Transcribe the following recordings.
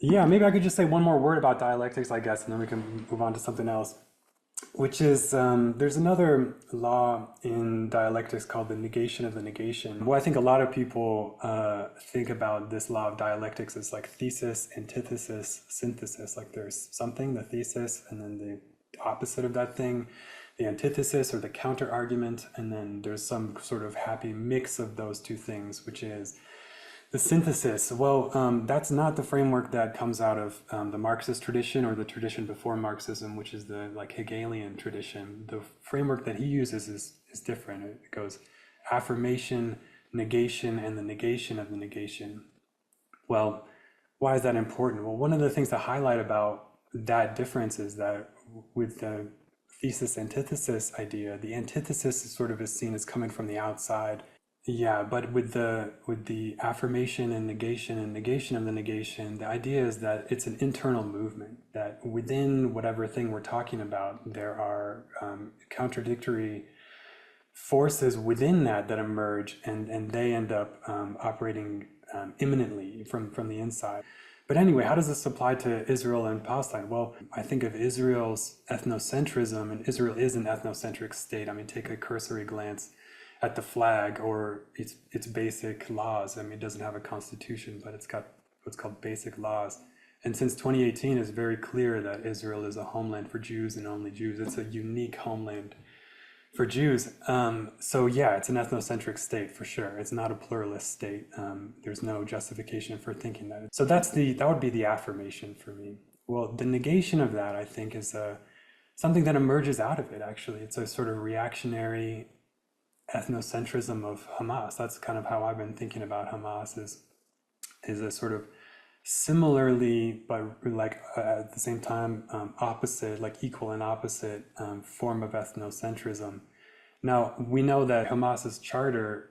Yeah, maybe I could just say one more word about dialectics, I guess, and then we can move on to something else, which is there's another law in dialectics called the negation of the negation. Well, I think a lot of people think about this law of dialectics as like thesis, antithesis, synthesis. Like there's something, the thesis, and then the opposite of that thing, the antithesis or the counter argument, and then there's some sort of happy mix of those two things, which is the synthesis. Well, that's not the framework that comes out of the Marxist tradition or the tradition before Marxism, which is the like Hegelian tradition. The framework that he uses is different. It goes affirmation, negation, and the negation of the negation. Well, why is that important? Well, one of the things to highlight about that difference is that with the thesis antithesis idea, the antithesis is sort of is seen as coming from the outside. Yeah, but with the affirmation and negation of the negation, the idea is that it's an internal movement, that within whatever thing we're talking about, there are contradictory forces within that emerge, and they end up operating imminently from the inside. But anyway, how does this apply to Israel and Palestine? Well, I think of Israel's ethnocentrism, and Israel is an ethnocentric state. I mean, take a cursory glance at the flag or its basic laws. I mean, it doesn't have a constitution, but it's got what's called basic laws. And since 2018, it's very clear that Israel is a homeland for Jews and only Jews. It's a unique homeland for Jews. So yeah, it's an ethnocentric state for sure. It's not a pluralist state. There's no justification for thinking that. So that would be the affirmation for me. Well, the negation of that, I think, is something that emerges out of it. Actually, it's a sort of reactionary ethnocentrism of Hamas. That's kind of how I've been thinking about Hamas is a sort of similarly, but like at the same time, opposite, like equal and opposite form of ethnocentrism. Now we know that Hamas's charter,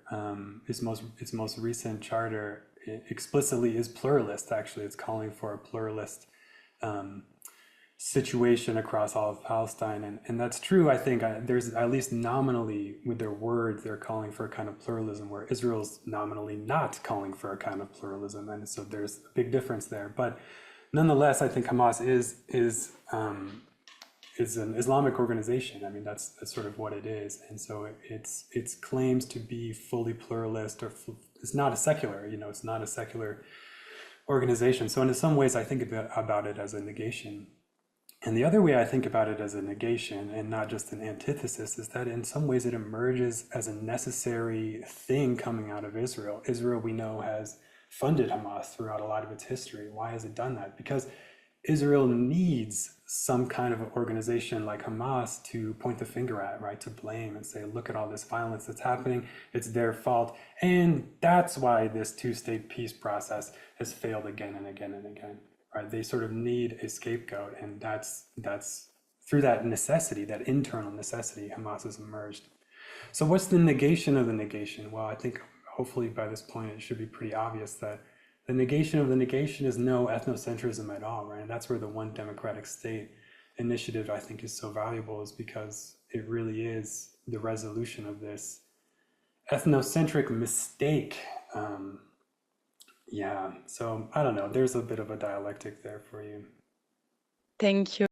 its most recent charter, explicitly is pluralist. Actually, it's calling for a pluralist um, situation across all of Palestine. And that's true. I think there's at least nominally with their words, they're calling for a kind of pluralism where Israel's nominally not calling for a kind of pluralism. And so there's a big difference there. But nonetheless, I think Hamas is an Islamic organization. I mean, that's sort of what it is. And so its claims to be fully pluralist it's not a secular, it's not a secular organization. So in some ways, I think about it as a negation. And the other way I think about it as a negation and not just an antithesis is that in some ways it emerges as a necessary thing coming out of Israel. Israel, we know, has funded Hamas throughout a lot of its history. Why has it done that? Because Israel needs some kind of organization like Hamas to point the finger at, right? To blame and say, look at all this violence that's happening. It's their fault. And that's why this two-state peace process has failed again and again and again. Right? They sort of need a scapegoat, and that's through that necessity, that internal necessity, Hamas has emerged. So what's the negation of the negation? Well, I think hopefully by this point it should be pretty obvious that the negation of the negation is no ethnocentrism at all, right? And that's where the one democratic state initiative I think is so valuable, is because it really is the resolution of this ethnocentric mistake. Yeah, so I don't know, there's a bit of a dialectic there for you. Thank you.